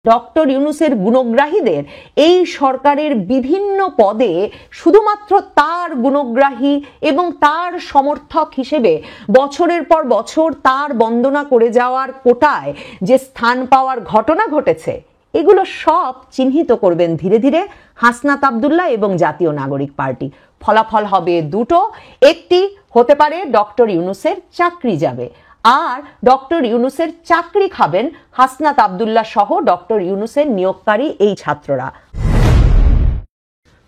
Doctor ইউনূসের গুণগ্রাহীদের এই সরকারের বিভিন্ন পদে শুধুমাত্র তার গুণগ্রাহী এবং তার সমর্থক হিসেবে বছরের পর বছর তার বন্দনা করে যাওয়ার কোটায় যে স্থান পাওয়ার ঘটনা ঘটেছে, এগুলো সব চিহ্নিত করবেন ধীরে ধীরে হাসনাত আব্দুল্লাহ এবং জাতীয় নাগরিক পার্টি। ফলাফল হবে দুটো, একটি হতে পারে ডক্টর ইউনূসের চাকরি যাবে, আর ডক্টর ইউনূসের চাকরি খাবেন হাসনাত আব্দুল্লাহ সহ ডক্টর ইউনূসের নিয়োগকারী এই ছাত্ররা।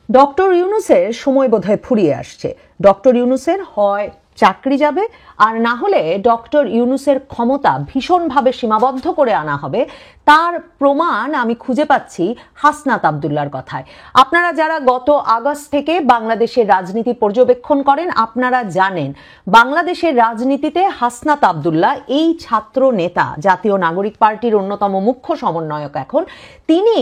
ডক্টর ইউনূসের সময় বোধহয় ফুরিয়ে আসছে। ডক্টর ইউনূসের হয় চাকরি যাবে, আর না হলে ডক্টর ইউনূসের ক্ষমতা ভীষণভাবে সীমাবদ্ধ করে আনা হবে। তার প্রমাণ আমি খুঁজে পাচ্ছি হাসনাত আব্দুল্লাহর কথায়। আপনারা যারা গত আগস্ট থেকে বাংলাদেশের রাজনীতি পর্যবেক্ষণ করেন, আপনারা জানেন বাংলাদেশের রাজনীতিতে হাসনাত আব্দুল্লাহ, এই ছাত্র নেতা, জাতীয় নাগরিক পার্টির অন্যতম মুখ্য সমন্বয়ক এখন, তিনি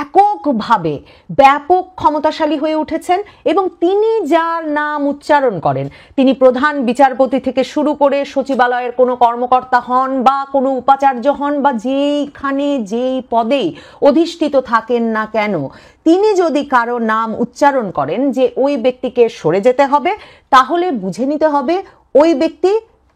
এককভাবে ব্যাপক ক্ষমতাশালী হয়ে উঠেছেন এবং তিনি যার নাম উচ্চারণ করেন, তিনি প্রধান বিচারপতি থেকে শুরু করে সচিবালয়ের কোনো কর্মকর্তা হন বা কোনো উপাচার্য হন বা যেইখানে যেই পদেই অধিষ্ঠিত থাকেন না কেন, তিনি যদি কারো নাম উচ্চারণ করেন যে ওই ব্যক্তিকে সরে যেতে হবে, তাহলে বুঝে নিতে হবে ওই ব্যক্তি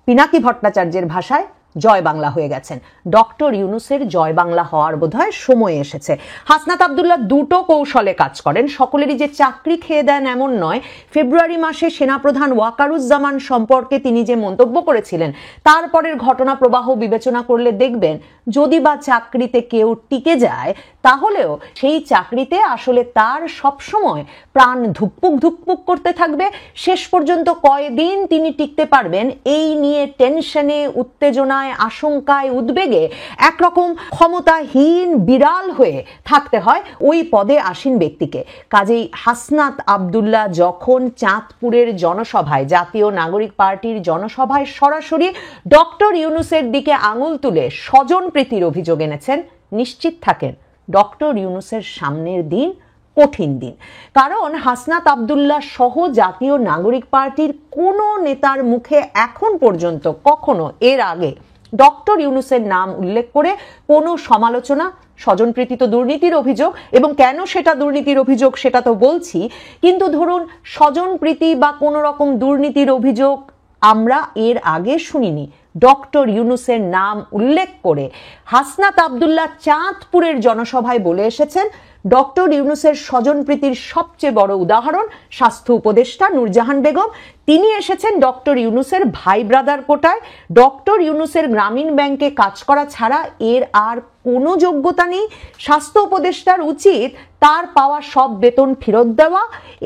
পিনাকি ভট্টাচার্যের ভাষায় জয় বাংলা হয়ে গেছেন। ডক্টর ইউনূসের জয় বাংলা হওয়ার বোধহয় সময় এসেছে। হাসনাত আব্দুল্লাহ দুটো কৌশলে কাজ করেন, সকলেরই যে চাকরি খেয়ে দেন এমন নয়। ফেব্রুয়ারি মাসে সেনাপ্রধান ওয়াকারুজ্জামান সম্পর্কে তিনি যে মন্তব্য করেছিলেন, তারপরের ঘটনা প্রবাহ বিবেচনা করলে দেখবেন যদি বা চাকরিতে কেউ টিকে যায়, তাহলেও সেই চাকরিতে আসলে তার সবসময় প্রাণ ধুকপুক ধুকপুক করতে থাকবে। শেষ পর্যন্ত কয়দিন তিনি টিকতে পারবেন এই নিয়ে টেনশনে, উত্তেজনায়, আশঙ্কায়, উদ্বেগে একরকম ক্ষমতাহীন বিড়াল হয়ে থাকতে হয় ওই পদে আসীন ব্যক্তিকে। কাজেই হাসনাত আব্দুল্লাহ যখন চাঁদপুরের জনসভায়, জাতীয় নাগরিক পার্টির জনসভায় সরাসরি ডক্টর ইউনূসের দিকে আঙুল তুলে স্বজনপ্রীতির অভিযোগ এনেছেন, নিশ্চিত থাকেন ডক্টর ইউনূসের সামনের দিন কঠিন দিন। কারণ হাসনাত আব্দুল্লাহ সহ জাতীয় নাগরিক পার্টির কোনো নেতার মুখে এখন পর্যন্ত কখনো এর আগে ডক্টর ইউনূসের নাম উল্লেখ করে কোনো সমালোচনা, স্বজনপ্রীতি তো দুর্নীতির অভিযোগ, এবং কেন সেটা দুর্নীতির অভিযোগ সেটা তো বলছি, কিন্তু ধরুন স্বজনপ্রীতি বা কোনো রকম দুর্নীতির অভিযোগ আমরা এর আগে শুনিনি। ডক্টর ইউনূসের নাম উল্লেখ করে হাসনাত আব্দুল্লাহ চাঁদপুরের জনসভায় বলে এসেছেন, ডক্টর ইউনূসের স্বজনপ্রীতির সবচেয়ে বড় উদাহরণ স্বাস্থ্য উপদেষ্টা নূরজাহান বেগম। তিনি এসেছেন ডক্টর ইউনূসের ভাই ব্রাদার কোটায়। ডক্টর ইউনূসের গ্রামীণ ব্যাংকে কাজ করা ছাড়া এর আর কোনো যোগ্যতা নেই। স্বাস্থ্য উপদেষ্টার উচিত তার পাওয়া সব বেতন ফেরত দেওয়া,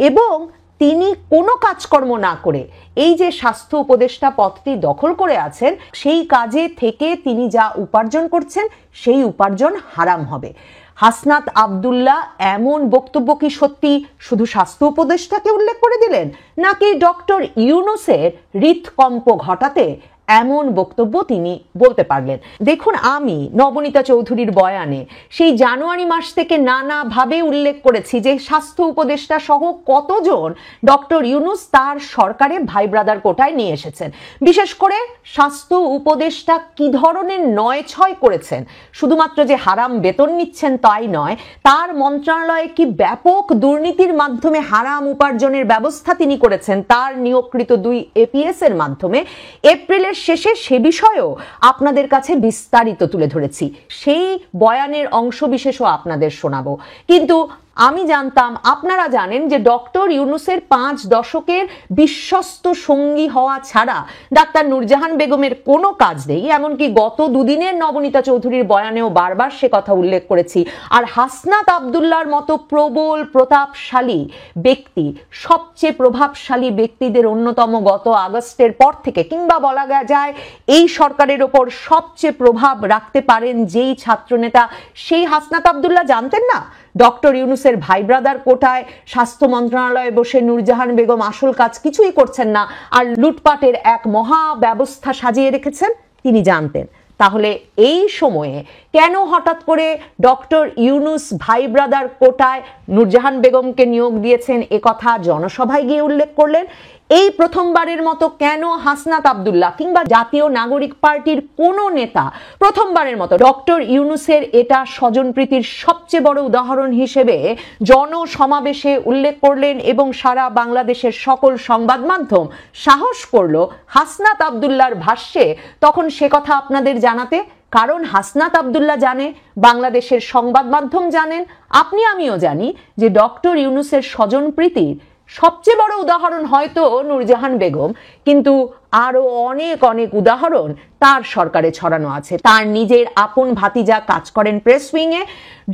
এবং তিনি কোনো কাজকর্ম না করে এই যে স্বাস্থ্য উপদেষ্টা পদটি দখল করে আছেন, সেই কাজে থেকে তিনি যা উপার্জন করছেন সেই উপার্জন হারাম হবে। হাসনাত আব্দুল্লাহ এমন বক্তব্য কি সত্যি শুধু স্বাস্থ্য উপদেষ্টাকে উল্লেখ করে দিলেন, নাকি ডক্টর ইউনূসের হৃদকম্প ঘটাতে এমন বক্তব্য তিনি বলতে পারলেন? দেখুন, আমি নবনীতা চৌধুরীর বয়ানে সেই জানুয়ারি মাস থেকে নানাভাবে উল্লেখ করেছি যে স্বাস্থ্য উপদেষ্টা সহ কতজন ডক্টর ইউনূস তার সরকারে ভাই ব্রাদার কোটায় নিয়ে এসেছেন। বিশেষ করে স্বাস্থ্য উপদেষ্টা কি ধরনের নয় ছয় করেছেন, শুধুমাত্র যে হারাম বেতন নিচ্ছেন তাই নয়, তার মন্ত্রণালয়ে কি ব্যাপক দুর্নীতির মাধ্যমে হারাম উপার্জনের ব্যবস্থা তিনি করেছেন তার নিয়োগকৃত 2 APS এর মাধ্যমে। এপ্রিলের শেষে সে বিষয়েও আপনাদের কাছে বিস্তারিত তুলে ধরেছি, সেই বয়ানের অংশবিশেষও আপনাদের শোনাবো। কিন্তু আমি জানতাম, আপনারা জানেন যে ডক্টর ইউনূসের 5 দশকের বিশ্বস্ত সঙ্গী হওয়া ছাড়া ডাক্তার নূরজাহান বেগমের কোনো কাজ নেই। এমনকি গত দুদিনের নবনীতা চৌধুরীর বয়ানেও বারবার সে কথা উল্লেখ করেছি। আর হাসনাত আব্দুল্লাহর মতো প্রবল প্রতাপশালী ব্যক্তি, সবচেয়ে প্রভাবশালী ব্যক্তিদের অন্যতম, গত আগস্টের পর থেকে, কিংবা বলা যায় এই সরকারের ওপর সবচেয়ে প্রভাব রাখতে পারেন যেই ছাত্রনেতা, সেই হাসনাত আব্দুল্লাহ জানতেন না ডক্টর ইউনূসের ভাই ব্রাদার কোটায় স্বাস্থ্য মন্ত্রণালয়ে বসে নূরজাহান বেগম আসল কাজ কিছুই করছেন না আর লুটপাটের এক মহা ব্যবস্থা সাজিয়ে রেখেছেন? তিনি জানতেন। তাহলে এই সময়ে কেন হঠাৎ করে ডক্টর ইউনূস ভাই ব্রাদার কোটায় নূরজাহান বেগমকে নিয়োগ দিয়েছেন এ কথা জনসভায় গিয়ে উল্লেখ করলেন? এই প্রথমবারের মতো কেন হাসনাত আব্দুল্লাহ কিংবা জাতীয় নাগরিক পার্টির কোনো নেতা প্রথমবারের মতো ডক্টর ইউনূসের এটা স্বজনপ্রীতির সবচেয়ে বড় উদাহরণ হিসেবে জনসমাবেশে উল্লেখ করলেন এবং সারা বাংলাদেশের সকল সংবাদ মাধ্যম সাহস করলো হাসনাত আব্দুল্লাহর ভাষ্যে, তখন সে কথা আপনাদের জানাতে? কারণ হাসনাত আব্দুল্লাহ জানে, বাংলাদেশের সংবাদ মাধ্যম জানেন, আপনি আমিও জানি যে ডক্টর ইউনূসের স্বজনপ্রীতির সবচেয়ে বড় উদাহরণ হয়তো নূরজাহান বেগম, কিন্তু আরো অনেক অনেক উদাহরণ তার সরকারে ছড়ানো আছে। তার নিজের আপন ভাতিজা কাজ করেন প্রেস উইংয়ে,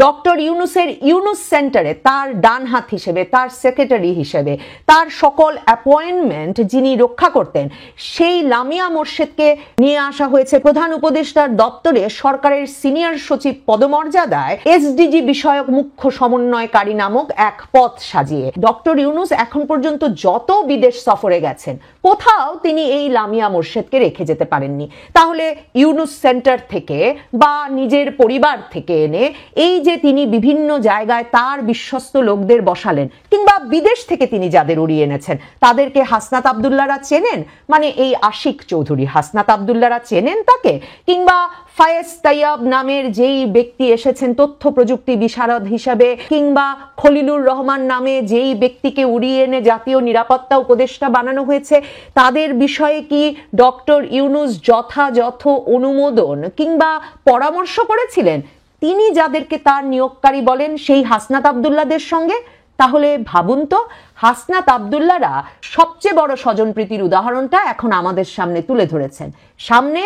ডক্টর ইউনূসের ইউনূস সেন্টারে তার ডান হাত হিসেবে, তার সেক্রেটারি হিসেবে, তার সকল অ্যাপয়েন্টমেন্ট যিনি রক্ষা করতেন, সেই লামিয়া মোর্শেদকে নিয়ে আসা হয়েছে প্রধান উপদেষ্টার দপ্তরে সরকারের সিনিয়র সচিব পদমর্যাদায় এসডিজি বিষয়ক মুখ্য সমন্বয়কারী নামক এক পদ সাজিয়ে। ডক্টর ইউনূস এখন পর্যন্ত যত বিদেশ সফরে গেছেন, কোথাও তিনি এই লামিয়া মোর্শেদকে রেখে যেতে পারেননি। তাহলে ইউনূস সেন্টার থেকে বা নিজের পরিবার থেকে এনে এই যে তিনি বিভিন্ন জায়গায় তার বিশ্বস্ত লোকদের বসালেন, কিংবা বিদেশ থেকে তিনি যাদের উড়িয়ে এনেছেন, তাদেরকে হাসনাত আব্দুল্লাহরা চেনেন? মানে এই আশিক চৌধুরী হাসনাত আব্দুল্লাহরা চেনেন তাকে? কিংবা ফায়েজ তাইয়াব নামের যেই ব্যক্তি এসেছেন তথ্য প্রযুক্তি বিশারদ হিসাবে, কিংবা খলিলুর রহমান নামে যেই ব্যক্তিকে উড়িয়ে এনে জাতীয় নিরাপত্তা উপদেষ্টা বানানো হয়েছে, তাদের বিষয়ে কি ডক্টর ইউনূস যথাযথ অনুমোদন কিংবা পরামর্শ করেছিলেন তিনি যাদেরকে তার নিয়োগকারী বলেন সেই হাসনাত আব্দুল্লাহদের সঙ্গে? তাহলে ভাবুন তো, হাসনাত আব্দুল্লাহরা সবচেয়ে বড় স্বজনপ্রীতির উদাহরণটা এখন আমাদের সামনে তুলে ধরেছেন। সামনে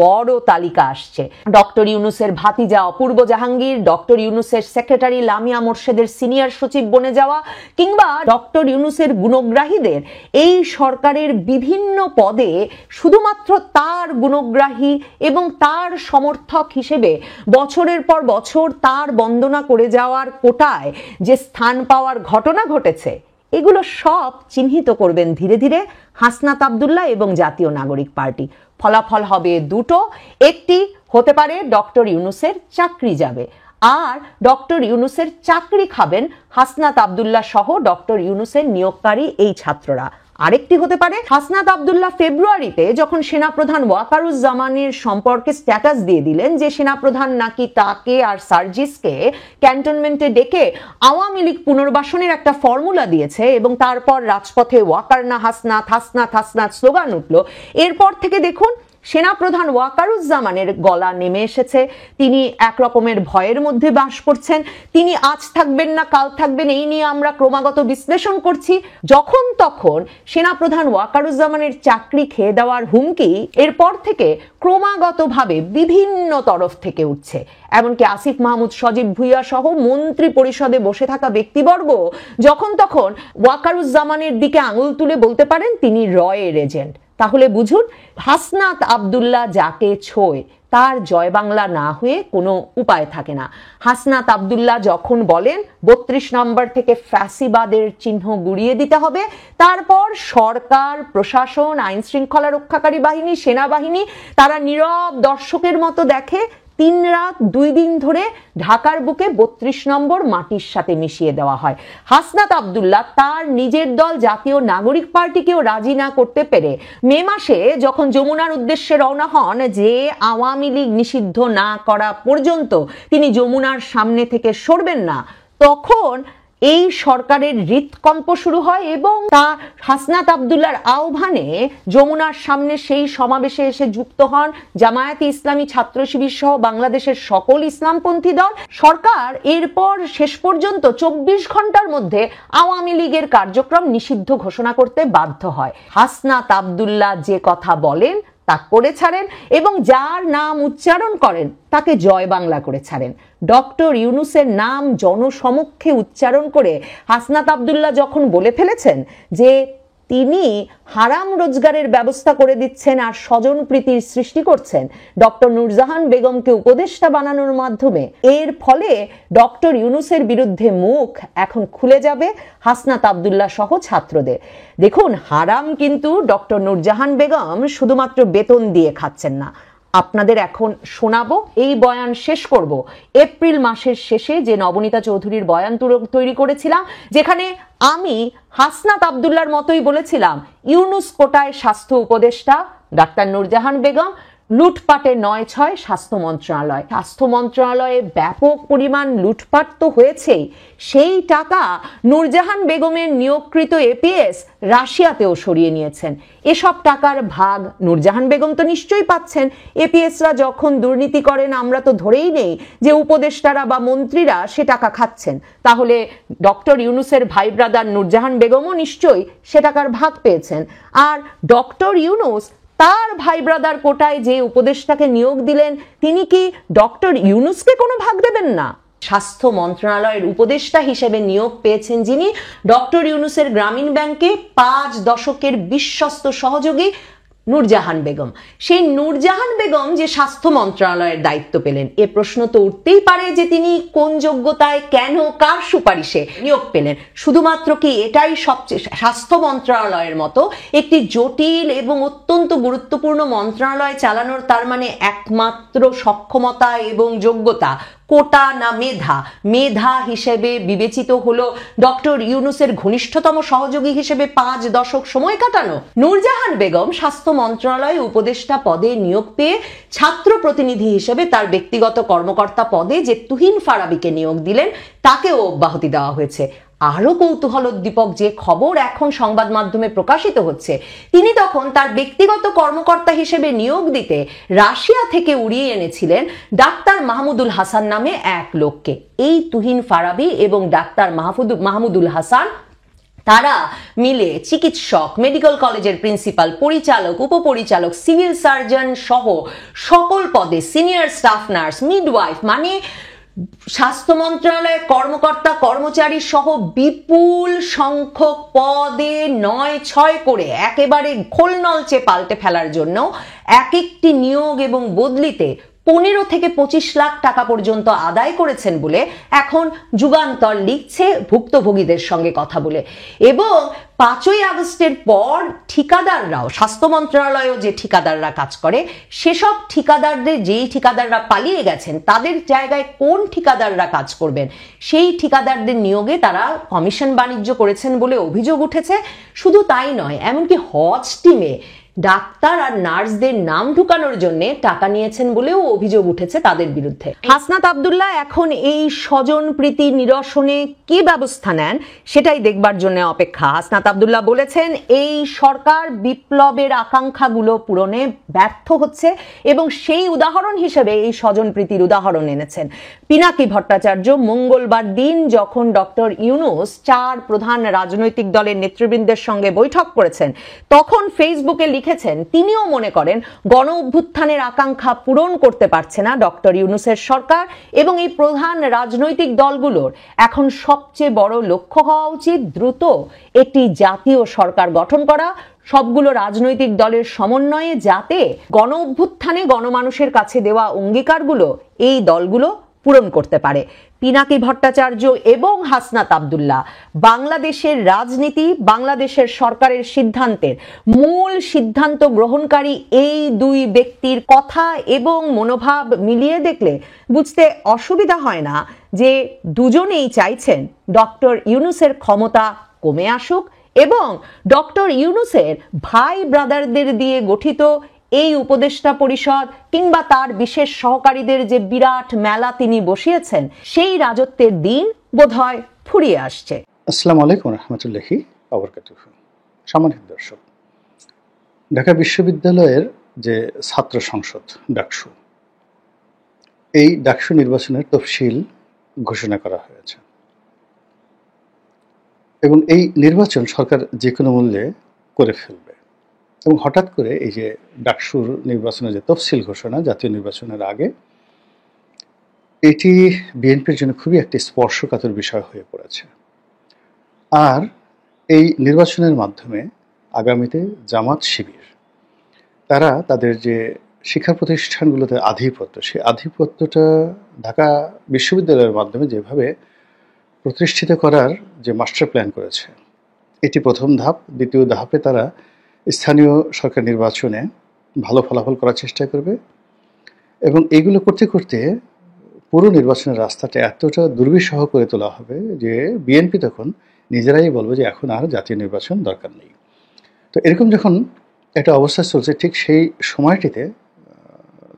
বড় তালিকা আসছে। ডক্টর ইউনূসের ভাতিজা অপূর্ব জাহাঙ্গীর, ডক্টর ইউনূসের সেক্রেটারি লামিয়া মোর্শেদের সিনিয়র সচিব বনে যাওয়া, কিংবা ডক্টর ইউনূসের গুণগ্রাহীদের এই সরকারের বিভিন্ন পদে শুধুমাত্র তার গুণগ্রাহী এবং তার সমর্থক হিসেবে বছরের পর বছর তার বন্দনা করে যাওয়ার কোটায় যে স্থান পাওয়ার ঘটনা ঘটেছে, এগুলো সব চিহ্নিত করবেন ধীরে ধীরে হাসনাত আব্দুল্লাহ এবং জাতীয় নাগরিক পার্টি। ফলাফল হবে দুটো, একটি হতে পারে ডক্টর ইউনূসের চাকরি যাবে, আর ডক্টর ইউনূসের চাকরি খাবেন হাসনাত আব্দুল্লাহ সহ ডক্টর ইউনূসের নিয়োগকারী এই ছাত্ররা। আরেকটি হতে পারে হাসনাত আব্দুল্লাহ ফেব্রুয়ারিতে যখন সেনাপ্রধান ওয়াকারুজ্জামানের সম্পর্কে স্ট্যাটাস দিয়ে দিলেন যে সেনাপ্রধান নাকি তাকে আর সার্জিসকে ক্যান্টনমেন্টে ডেকে আওয়ামী লীগ পুনর্বাসনের একটা ফর্মুলা দিয়েছে এবং তারপর রাজপথে ওয়াকার না হাসনাত, হাসনাত হাসনাত স্লোগান উঠল, এরপর থেকে দেখুন সেনাপ্রধান ওয়াকারুজ্জামানের গলা নেমে এসেছে। তিনি এক রকমের ভয়ের মধ্যে বাস করছেন। তিনি আজ থাকবেন না কাল থাকবেন এই নিয়ে আমরা ক্রমাগত বিশ্লেষণ করছি। যখন তখন সেনাপ্রধান ওয়াকারুজ্জামানের চাকরি খেয়ে দেওয়ার হুমকি এরপর থেকে ক্রমাগতভাবে বিভিন্ন তরফ থেকে উঠছে। এমনকি আসিফ মাহমুদ, সজীব ভুইয়া সহ মন্ত্রী পরিষদে বসে থাকা ব্যক্তিবর্গ যখন তখন ওয়াকারুজ্জামানের দিকে আঙুল তুলে বলতে পারেন তিনি রয়ের এজেন্ট। তাহলে বুঝুন, হাসনাত আব্দুল্লাহ যাকে ছোয় তার জয় বাংলা না হয়ে কোনো উপায় থাকে না। হাসনাত আব্দুল্লাহ যখন বলেন ৩২ নম্বর থেকে ফ্যাসিবাদের চিহ্ন গুড়িয়ে দিতে হবে, তারপর সরকার, প্রশাসন, আইন শৃঙ্খলা রক্ষাকারী বাহিনী, সেনাবাহিনী তারা নীরব দর্শকের মতো দেখে ৩ রাত ২ দিন ধরে ঢাকার বুকে ৩২ নম্বর মাটির সাথে মিশিয়ে দেওয়া হয়। হাসনাত আব্দুল্লাহ তার নিজের দল জাতীয় নাগরিক পার্টিকেও রাজি না করতে পেরে মে মাসে যখন যমুনার উদ্দেশ্যে রওনা হন যে আওয়ামী লীগ নিষিদ্ধ না করা পর্যন্ত তিনি যমুনার সামনে থেকে সরবেন না, তখন এই সরকারের হৃৎকম্প শুরু হয় এবং তা হাসনাত আব্দুল্লাহর আহ্বানে যমুনার সামনে সেই সমাবেশে এসে যুক্ত হন জামায়াতে ইসলামী, ছাত্র শিবির সহ বাংলাদেশের সকল ইসলামপন্থী দল। সরকার এরপর শেষ পর্যন্ত ২৪ ঘন্টার মধ্যে আওয়ামী লীগের কার্যক্রম নিষিদ্ধ ঘোষণা করতে বাধ্য হয়। হাসনাত আব্দুল্লাহ যে কথা বলেন তা করে ছাড়েন এবং যার নাম উচ্চারণ করেন তাকে জয় বাংলা করে ছাড়েন। ডক্টর ইউনূসের নাম জনসমক্ষে উচ্চারণ করে হাসনাত আব্দুল্লাহ যখন বলে ফেলেছেন যে তিনি হারাম রোজগারের ব্যবস্থা করে দিচ্ছেন আর স্বজনপ্রীতির সৃষ্টি করছেন ডক্টর নূরজাহান বেগমকে উপদেষ্টা বানানোর মাধ্যমে, এর ফলে ডক্টর ইউনূসের বিরুদ্ধে মুখ এখন খুলে যাবে হাসনাত আব্দুল্লাহ সহ ছাত্রদের। দেখুন, হারাম কিন্তু ডক্টর নূরজাহান বেগম শুধুমাত্র বেতন দিয়ে খাচ্ছেন না, আপনাদের এখন শোনাবো। এই বয়ান শেষ করব এপ্রিল মাসের শেষে যে নবনীতা চৌধুরীর বয়ান তৈরি করেছিলাম, যেখানে আমি হাসনাত আব্দুল্লাহর মতোই বলেছিলাম ইউনুস কোটায় স্বাস্থ্য উপদেষ্টা ডাক্তার নূরজাহান বেগম, লুটপাটে ৯/৬ স্বাস্থ্য মন্ত্রণালয়। স্বাস্থ্য মন্ত্রণালয়ে ব্যাপক পরিমাণ লুটপাট তো হয়েছেই, সেই টাকা নূরজাহান বেগমের নিয়োগকৃত এপিএস রাশিয়াতেও সরিয়ে নিয়েছেন। এসব টাকার ভাগ নূরজাহান বেগম তো নিশ্চয়ই পাচ্ছেন। এপিএসরা যখন দুর্নীতি করেন আমরা তো ধরেই নেই যে উপদেষ্টারা বা মন্ত্রীরা সে টাকা খাচ্ছেন, তাহলে ডক্টর ইউনুসের ভাই ব্রাদার নূরজাহান বেগমও নিশ্চয়ই সে টাকার ভাগ পেয়েছেন। আর ডক্টর ইউনুস তার ভাই ব্রাদার কোটায় যে উপদেষ্টাকে নিয়োগ দিলেন, তিনি কি ডক্টর ইউনুসকে কোনো ভাগ দেবেন না? স্বাস্থ্য মন্ত্রণালয়ের উপদেষ্টা হিসেবে নিয়োগ পেয়েছেন যিনি, ডক্টর ইউনুসের গ্রামীণ ব্যাংকে 5 দশকের বিশ্বস্ত সহযোগী নূরজাহান বেগম। সেই নূরজাহান বেগম যে স্বাস্থ্য মন্ত্রণালয়ের দায়িত্ব পেলেন, এ প্রশ্ন তো উঠতেই পারে যে তিনি কোন যোগ্যতায়, কেন, কার সুপারিশে নিয়োগ পেলেন। শুধুমাত্র কি এটাই সবচেয়ে স্বাস্থ্য মন্ত্রণালয়ের মতো একটি জটিল এবং অত্যন্ত গুরুত্বপূর্ণ মন্ত্রণালয় চালানোর তার মানে একমাত্র সক্ষমতা এবং যোগ্যতা কোটা না মেধা? মেধা হিসেবে বিবেচিত হলো ডক্টর ইউনুসের ঘনিষ্ঠতম সহযোগী হিসেবে 5 দশক সময় কাটানো। নূরজাহান বেগম স্বাস্থ্য মন্ত্রণালয়ে উপদেষ্টা পদে নিয়োগ পেয়ে ছাত্র প্রতিনিধি হিসেবে তার ব্যক্তিগত কর্মকর্তা পদে যে তুহিন ফারাবিকে নিয়োগ দিলেন, তাকেও অব্যাহতি দেওয়া হয়েছে। আরো কৌতূহলোদ্দীপক যে খবর এখন সংবাদ মাধ্যমে প্রকাশিত হচ্ছে, তিনি তখন তার ব্যক্তিগত কর্মকর্তা হিসেবে নিয়োগ দিতে রাশিয়া থেকে উড়িয়ে এনেছিলেন ডাক্তার মাহমুদুল হাসান নামে এক লোককে। এই তুহিন ফারাবি এবং ডাক্তার মাহমুদুল হাসান তারা মিলে চিকিৎসক, মেডিকেল কলেজের প্রিন্সিপাল, পরিচালক, উপপরিচালক, সিভিল সার্জন সহ সকল পদে, সিনিয়র স্টাফ নার্স, মিডওয়াইফ, মানে স্বাস্থ্য মন্ত্রণালয়ের কর্মকর্তা কর্মচারী সহ বিপুল সংখ্যক পদে ৯/৬ করে একেবারে খোলনলচে পাল্টে ফেলার জন্য এক একটি নিয়োগ এবং বদলিতে 15 থেকে 25 লাখ টাকা পর্যন্ত আদায় করেছেন বলে এখন যুগান্তর লিখছে ভুক্তভোগীদের সঙ্গে কথা বলে। এবং 5ই আগস্টের পর ঠিকাদাররাও, স্বাস্থ্য মন্ত্রণালয়েও যে ঠিকাদাররা কাজ করে, সেসব ঠিকাদারদের, যেই ঠিকাদাররা পালিয়ে গেছেন তাদের জায়গায় কোন ঠিকাদাররা কাজ করবেন, সেই ঠিকাদারদের নিয়োগে তারা কমিশন বাণিজ্য করেছেন বলে অভিযোগ উঠেছে। শুধু তাই নয়, এমনকি হজ টিমে ডাক্তার আর নার্সদের নাম ঢুকানোর জন্য টাকা নিয়েছেন বলেও অভিযোগ উঠেছে তাদের বিরুদ্ধে। হাসনাত আব্দুল্লাহ এখন এই স্বজন প্রীতি নিরসনে কি ব্যবস্থা নেন সেটাই দেখবার জন্য অপেক্ষা। হাসনাত আব্দুল্লাহ বলেছেন এই সরকার বিপ্লবের আকাঙ্ক্ষাগুলো পূরণে ব্যর্থ হচ্ছে এবং সেই উদাহরণ হিসেবে এই স্বজন প্রীতির উদাহরণ এনেছেন। পিনাকি ভট্টাচার্য মঙ্গলবার দিন যখন ডক্টর ইউনুস 4 প্রধান রাজনৈতিক দলের নেতৃবৃন্দের সঙ্গে বৈঠক করেছেন, তখন ফেসবুকে লিখেছেন তিনিও মনে করেন গণ অভ্যুত্থানের আকাঙ্ক্ষা পূরণ করতে পারছে না ডক্টর ইউনুসের সরকার, এবং এই প্রধান রাজনৈতিক দলগুলোর এখন সবচেয়ে বড় লক্ষ্য হওয়া উচিত দ্রুত একটি জাতীয় সরকার গঠন করা, সবগুলো রাজনৈতিক দলের সমন্বয়ে, যাতে গণ অভ্যুত্থানে গণমানুষের কাছে দেওয়া অঙ্গীকারগুলো এই দলগুলো পূরণ করতে পারে। পিনাকি ভট্টাচার্য এবং হাসনাত আব্দুল্লাহ বাংলাদেশের রাজনীতি, বাংলাদেশের সরকারের সিদ্ধান্তের মূল সিদ্ধান্ত গ্রহণকারী এই দুই ব্যক্তির কথা এবং মনোভাব মিলিয়ে দেখলে বুঝতে অসুবিধা হয় না যে দুজনেই চাইছেন ডক্টর ইউনুসের ক্ষমতা কমে আসুক এবং ডক্টর ইউনুসের ভাই ব্রাদারদের দিয়ে গঠিত এই উপদেষ্টা পরিষদ কিংবা তার বিশেষ সহকারীদের যে বিরাট মেলা তিনি বসিয়েছেন, সেই রাজত্বের দিন বোধহয় ফুরিয়ে আসছে। আসসালামু আলাইকুম রহমতুল্লাহি ওয়া বারাকাতুহু। সম্মানিত দর্শক, ঢাকা বিশ্ববিদ্যালয়ের যে ছাত্র সংসদ ডাকসু, এই ডাকসু নির্বাচনের তফসিল ঘোষণা করা হয়েছে এবং এই নির্বাচন সরকার যে কোনো মূল্যে করে ফেলবে। এবং হঠাৎ করে এই যে ডাকসুর নির্বাচনের যে তফসিল ঘোষণা জাতীয় নির্বাচনের আগে, এটি বিএনপির জন্য খুবই একটি স্পর্শকাতর বিষয় হয়ে পড়েছে। আর এই নির্বাচনের মাধ্যমে আগামীতে জামাত শিবির তারা তাদের যে শিক্ষা প্রতিষ্ঠানগুলোতে আধিপত্য, সেই আধিপত্যটা ঢাকা বিশ্ববিদ্যালয়ের মাধ্যমে যেভাবে প্রতিষ্ঠিত করার যে মাস্টার প্ল্যান করেছে, এটি প্রথম ধাপ। দ্বিতীয় ধাপে তারা স্থানীয় সরকার নির্বাচনে ভালো ফলাফল করার চেষ্টা করবে এবং এগুলো করতে করতে পুরো নির্বাচনের রাস্তাটা এতটা দুর্বিষহ করে তোলা হবে যে বিএনপি তখন নিজেরাই বলবে যে এখন আর জাতীয় নির্বাচন দরকার নেই। তো এরকম যখন একটা অবস্থা চলছে, ঠিক সেই সময়টিতে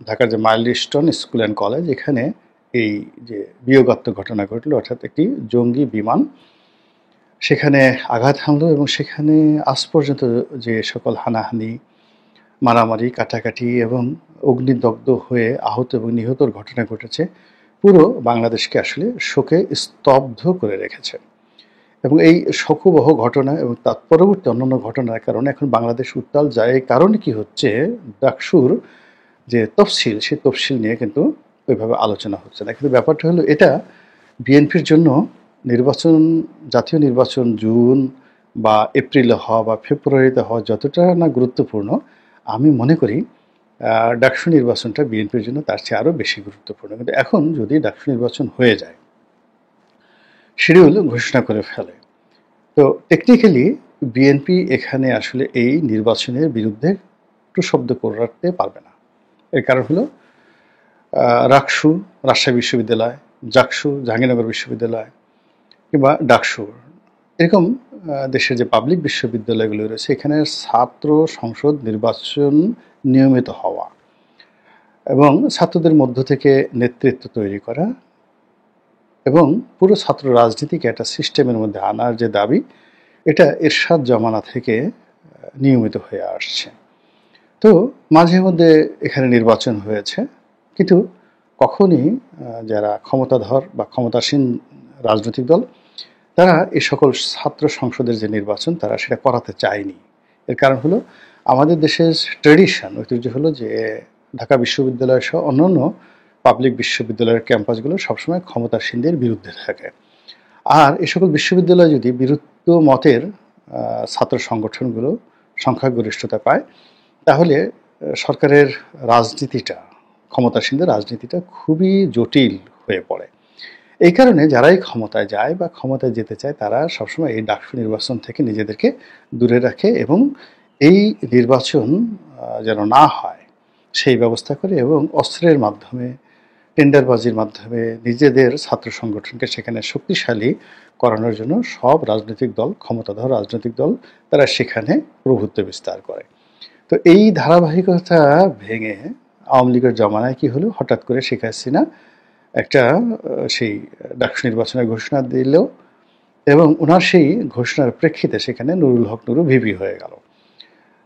ঢাকার যে মাইলস্টোন স্কুল অ্যান্ড কলেজ, এখানে এই যে বিয়োগাত্মক ঘটনা ঘটলো, অর্থাৎ একটি জঙ্গি বিমান সেখানে আঘাত হানলো এবং সেখানে আজ পর্যন্ত যে সকল হানাহানি, মারামারি, কাটাকাটি এবং অগ্নিদগ্ধ হয়ে আহত এবং নিহতর ঘটনা ঘটেছে, পুরো বাংলাদেশকে আসলে শোকে স্তব্ধ করে রেখেছে। এবং এই শোকবহ ঘটনা এবং তার পরবর্তী অন্যান্য ঘটনার কারণে এখন বাংলাদেশ উত্তাল যায়। এই কারণে কি হচ্ছে, ডাকসুর যে তফসিল, সেই তফসিল নিয়ে কিন্তু ওইভাবে আলোচনা হচ্ছে না। কিন্তু ব্যাপারটা হলো, এটা বিএনপির জন্য নির্বাচন, জাতীয় নির্বাচন জুন বা এপ্রিলে হওয়া বা ফেব্রুয়ারিতে হওয়া যতটা না গুরুত্বপূর্ণ, আমি মনে করি ডাকসু নির্বাচনটা বিএনপির জন্য তার চেয়ে আরও বেশি গুরুত্বপূর্ণ। কিন্তু এখন যদি ডাকসু নির্বাচন হয়ে যায়, শিডিউল ঘোষণা করে ফেলে, তো টেকনিক্যালি বিএনপি এখানে আসলে এই নির্বাচনের বিরুদ্ধে একটু শব্দ করতে পারবে না। এর কারণ হলো রাকসু রাজশাহী বিশ্ববিদ্যালয়, জাকসু জাহাঙ্গীরনগর বিশ্ববিদ্যালয় কিংবা ডাকসু, এরকম দেশের যে পাবলিক বিশ্ববিদ্যালয়গুলো রয়েছে, এখানে ছাত্র সংসদ নির্বাচন নিয়মিত হওয়া এবং ছাত্রদের মধ্য থেকে নেতৃত্ব তৈরি করা এবং পুরো ছাত্র রাজনীতিকে একটা সিস্টেমের মধ্যে আনার যে দাবি, এটা এরশাদ জমানা থেকে নিয়মিত হয়ে আসছে। তো মাঝে মধ্যে এখানে নির্বাচন হয়েছে, কিন্তু কখনই যারা ক্ষমতাধর বা ক্ষমতাসীন রাজনৈতিক দল, তারা এই সকল ছাত্র সংসদের যে নির্বাচন, তারা সেটা করাতে চায়নি। এর কারণ হলো, আমাদের দেশের ট্রেডিশন, ঐতিহ্য হলো যে ঢাকা বিশ্ববিদ্যালয় সহ অন্যান্য পাবলিক বিশ্ববিদ্যালয়ের ক্যাম্পাসগুলো সবসময় ক্ষমতাসীনদের বিরুদ্ধে থাকে। আর এই সকল বিশ্ববিদ্যালয় যদি বিরুদ্ধ মতের ছাত্র সংগঠনগুলো সংখ্যাগরিষ্ঠতা পায়, তাহলে সরকারের রাজনীতিটা, ক্ষমতাসীনদের রাজনীতিটা খুবই জটিল হয়ে পড়ে। এই কারণে যারাই ক্ষমতায় যায় বা ক্ষমতায় যেতে চায়, তারা সবসময় এই ডাকসু নির্বাচন থেকে নিজেদেরকে দূরে রাখে এবং এই নির্বাচন যেন না হয় সেই ব্যবস্থা করে এবং অস্ত্রের মাধ্যমে, টেন্ডারবাজির মাধ্যমে নিজেদের ছাত্র সংগঠনকে সেখানে শক্তিশালী করানোর জন্য সব রাজনৈতিক দল, ক্ষমতাধর রাজনৈতিক দল, তারা সেখানে প্রভুত্ব বিস্তার করে। তো এই ধারাবাহিকতা ভেঙে আওয়ামী লীগের জমানায় কি হলো, হঠাৎ করে শেখ হাসিনা একটা সেই ডাকসু নির্বাচনের ঘোষণা দিল এবং ওনার সেই ঘোষণার প্রেক্ষিতে সেখানে নুরুল হক নুরু ভিপি হয়ে গেল।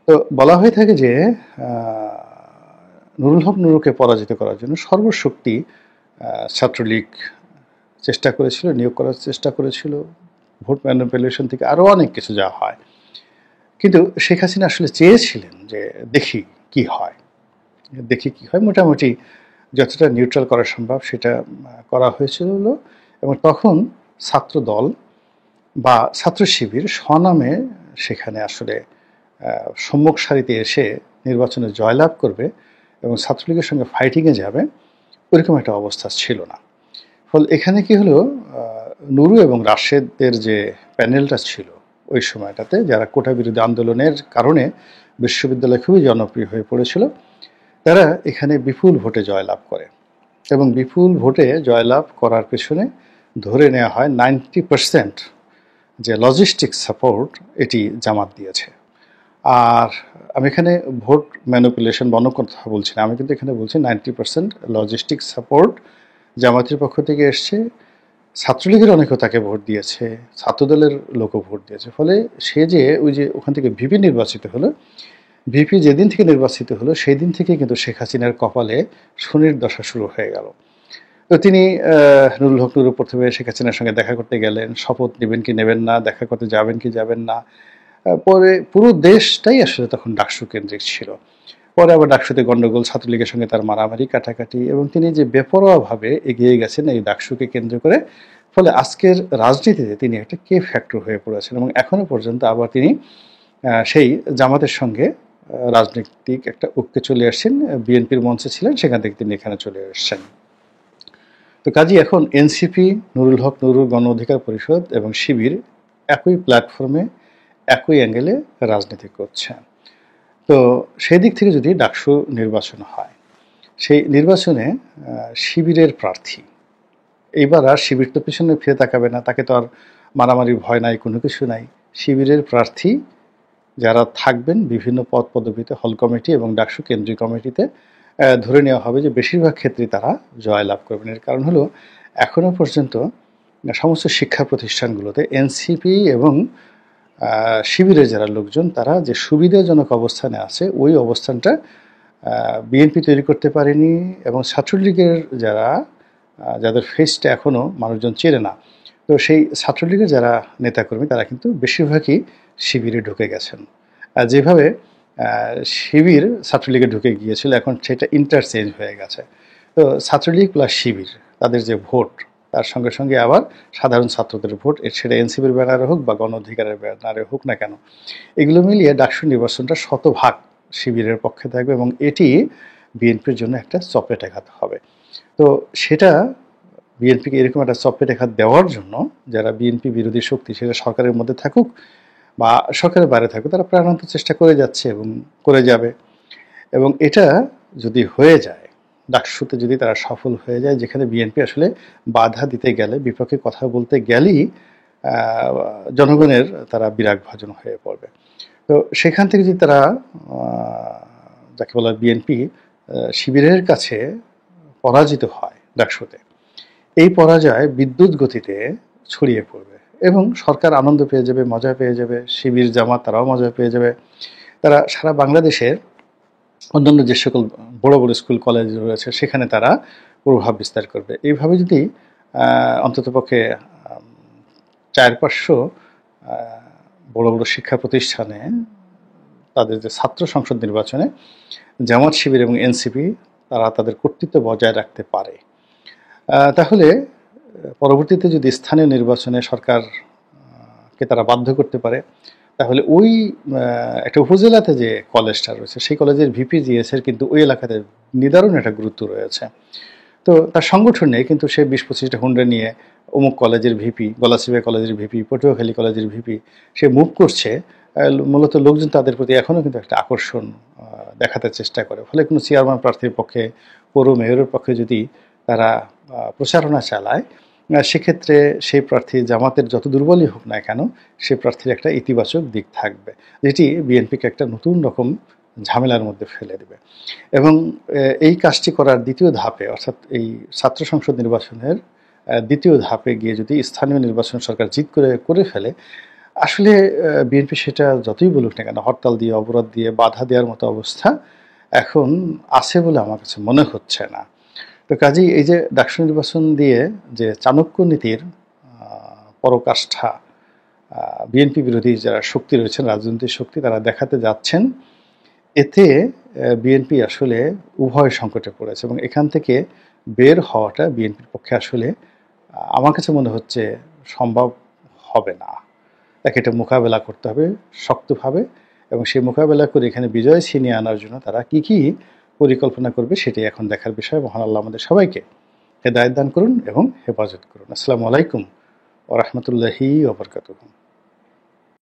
তো বলা হয়ে থাকে যে নুরুল হক নুরুকে পরাজিত করার জন্য সর্বশক্তি ছাত্রলীগ চেষ্টা করেছিল, নিয়োগ করার চেষ্টা করেছিল, ভোট ম্যানিপুলেশন থেকে আরও অনেক কিছু যা হয়। কিন্তু শেখ হাসিনা আসলে চেয়েছিলেন যে দেখি কি হয়, মোটামুটি যতটা নিউট্রাল করা সম্ভব সেটা করা হয়েছিল। এবং তখন ছাত্র দল বা ছাত্র শিবির স্বনামে সেখানে আসলে সম্মুখ সারিতে এসে নির্বাচনে জয়লাভ করবে এবং ছাত্রলীগের সঙ্গে ফাইটিংয়ে যাবে, ওইরকম একটা অবস্থা ছিল না। ফলে এখানে কি হলো, নুরু এবং রাশেদের যে প্যানেলটা ছিল ওই সময়টাতে, যারা কোটা বিরোধী আন্দোলনের কারণে বিশ্ববিদ্যালয় খুবই জনপ্রিয় হয়ে পড়েছিল, তারা এখানে বিপুল ভোটে জয়লাভ করে এবং বিপুল ভোটে জয়লাভ করার পেছনে ধরে নেওয়া হয় 90% যে লজিস্টিক সাপোর্ট, এটি জামাত দিয়েছে। আর আমি এখানে ভোট ম্যানিপুলেশন বন্ধ কথা বলছি না, আমি কিন্তু এখানে বলছি 90% লজিস্টিক সাপোর্ট জামাতের পক্ষ থেকে এসছে। ছাত্রলীগের অনেকেও তাকে ভোট দিয়েছে, ছাত্রদলের লোকও ভোট দিয়েছে। ফলে সে যে ওই যে ওখান থেকে ভিপি নির্বাচিত হলো, ভিপি যেদিন থেকে নির্বাচিত হলো সেই দিন থেকে কিন্তু শেখ হাসিনার কপালে শনির দশা শুরু হয়ে গেল। তো তিনি নুরুল হক নুরু প্রথমে শেখ হাসিনার সঙ্গে দেখা করতে গেলেন, শপথ নেবেন কি নেবেন না, দেখা করতে যাবেন কি যাবেন না। পরে পুরো দেশটাই আসলে তখন ডাকসু কেন্দ্রিক ছিল। পরে আবার ডাকসুতে গণ্ডগোল, ছাত্রলীগের সঙ্গে তার মারামারি কাটাকাটি, এবং তিনি যে বেপরোয়াভাবে এগিয়ে গেছেন এই ডাকসুকে কেন্দ্র করে, ফলে আজকের রাজনীতিতে তিনি একটা কে ফ্যাক্টর হয়ে পড়েছেন এবং এখনো পর্যন্ত আবার তিনি সেই জামাতের সঙ্গে রাজনৈতিক একটা ঐক্যে চলে আসছেন। বিএনপির মঞ্চে ছিলেন, সেখান থেকে তিনি এখানে চলে এসছেন। তো কাজেই এখন এনসিপি, নুরুল হক নুরু, গণ অধিকার পরিষদ এবং শিবির একই প্ল্যাটফর্মে, একই অ্যাঙ্গেলে রাজনীতি করছে। তো সেই দিক থেকে যদি ডাকসু নির্বাচন হয়, সেই নির্বাচনে শিবিরের প্রার্থী, এইবার আর শিবির তো পেছনে ফিরে তাকাবে না, তাকে তো আর মারামারির ভয় নাই, কোনো কিছু নাই। শিবিরের প্রার্থী যারা থাকবেন বিভিন্ন পদ পদবিতে হল কমিটি এবং ডাকসু কেন্দ্রীয় কমিটিতে, ধরে নেওয়া হবে যে বেশিরভাগ ক্ষেত্রেই তারা জয়লাভ করবেন। এর কারণ হলো এখনো পর্যন্ত সমস্ত শিক্ষা প্রতিষ্ঠানগুলোতে এনসিপি এবং শিবিরের যারা লোকজন তারা যে সুবিধাজনক অবস্থানে আছে ওই অবস্থানটা বিএনপি তৈরি করতে পারেনি, এবং ছাত্রলীগের যাদের ফেসটা এখনও মানুষজন চেনে না, তো সেই ছাত্রলীগের যারা নেতাকর্মী তারা কিন্তু বেশিরভাগই শিবিরে ঢুকে গেছেন। যেভাবে শিবির ছাত্রলীগে ঢুকে গিয়েছিল, এখন সেটা ইন্টারচেঞ্জ হয়ে গেছে। তো ছাত্রলীগ প্লাস শিবির তাদের যে ভোট, তার সঙ্গে সঙ্গে আবার সাধারণ ছাত্রদের ভোট, সেটা এনসিপির ব্যানারে হোক বা গণ অধিকারের ব্যানারে হোক না কেন, এগুলো মিলিয়ে ডাকসু নির্বাচনটা শতভাগ শিবিরের পক্ষে থাকবে এবং এটি বিএনপির জন্য একটা চপেটাঘাত হবে। তো সেটা বিএনপিকে এরকম একটা চপেটাঘাত দেওয়ার জন্য যারা বিএনপি বিরোধী শক্তি, সেটা সরকারের মধ্যে থাকুক বা সরকারের বাইরে থাকুক, তারা প্রাণান্ত চেষ্টা করে যাচ্ছে এবং করে যাবে। এবং এটা যদি হয়ে যায়, ডাকসুতে যদি তারা সফল হয়ে যায়, যেখানে বিএনপি আসলে বাধা দিতে গেলে, বিপক্ষে কথা বলতে গেলেই জনগণের তারা বিরাগ ভাজন হয়ে পড়বে। তো সেখান থেকে যদি তারা যাকে বলা বিএনপি শিবিরের কাছে পরাজিত হয় ডাকসুতে, এই পরাজয় বিদ্যুৎ গতিতে ছড়িয়ে পড়বে এবং সরকার আনন্দ পেয়ে যাবে, মজা পেয়ে যাবে, শিবির জামাত তারাও মজা পেয়ে যাবে। তারা সারা বাংলাদেশের অন্যান্য যে সকল বড় বড় স্কুল কলেজ রয়েছে সেখানে তারা প্রভাব বিস্তার করবে। এইভাবে যদি অন্ততপক্ষে 400-500 বড় বড় শিক্ষা প্রতিষ্ঠানে তাদের যে ছাত্র সংসদ নির্বাচনে জামাত, শিবির এবং এনসিপি তারা তাদের কর্তৃত্ব বজায় রাখতে পারে, তাহলে পরবর্তীতে যদি স্থানীয় নির্বাচনে সরকারকে তারা বাধ্য করতে পারে, তাহলে ওই একটা উপজেলাতে যে কলেজটা রয়েছে সেই কলেজের ভিপি জিএসের কিন্তু ওই এলাকাতে নিদারুণ একটা গুরুত্ব রয়েছে। তো তার সংগঠন নেই, কিন্তু সে 20-25টা হুন্ডা নিয়ে অমুক কলেজের ভিপি, গলাচিপা কলেজের ভিপি, পটুয়াখালী কলেজের ভিপি সে মুভ করছে। মূলত লোকজন তাদের প্রতি এখনও কিন্তু একটা আকর্ষণ দেখাতে চেষ্টা করে। ফলে কোনো চেয়ারম্যান প্রার্থীর পক্ষে, পৌর মেয়রের পক্ষে যদি তারা প্রচারণা চালায়, সেক্ষেত্রে সেই প্রার্থী জামাতের যত দুর্বলই হোক না কেন, সেই প্রার্থীর একটা ইতিবাচক দিক থাকবে, যেটি বিএনপিকে একটা নতুন রকম ঝামেলার মধ্যে ফেলে দেবে। এবং এই কাজটি করার দ্বিতীয় ধাপে, অর্থাৎ এই ছাত্র সংসদ নির্বাচনের দ্বিতীয় ধাপে গিয়ে যদি স্থানীয় নির্বাচন সরকার জিত করে ফেলে, আসলে বিএনপি সেটা যতই বলুক না কেন, হরতাল দিয়ে, অবরোধ দিয়ে, বাধা দেওয়ার মতো অবস্থা এখন আছে বলে আমার কাছে মনে হচ্ছে না। তো কাজেই এই যে ডাকসু নির্বাচন দিয়ে যে চাণক্য নীতির পরাকাষ্ঠা বিএনপি বিরোধী যারা শক্তি রয়েছেন, রাজনৈতিক শক্তি, তারা দেখাতে যাচ্ছেন, এতে বিএনপি আসলে উভয় সংকটে পড়েছে এবং এখান থেকে বের হওয়াটা বিএনপির পক্ষে আসলে আমার কাছে মনে হচ্ছে সম্ভব হবে না। তাকে এটা মোকাবেলা করতে হবে শক্তভাবে, এবং সেই মোকাবেলা করে এখানে বিজয় ছিনিয়ে আনার জন্য তারা কি কি পরিকল্পনা করবে সেটাই এখন দেখার বিষয়। মহান আল্লাহ আমাদের সবাইকে হেদায়েত দান করুন এবং হেফাজত করুন। আসসালামু আলাইকুম ওয়া রাহমাতুল্লাহি ওয়া বারাকাতুহু।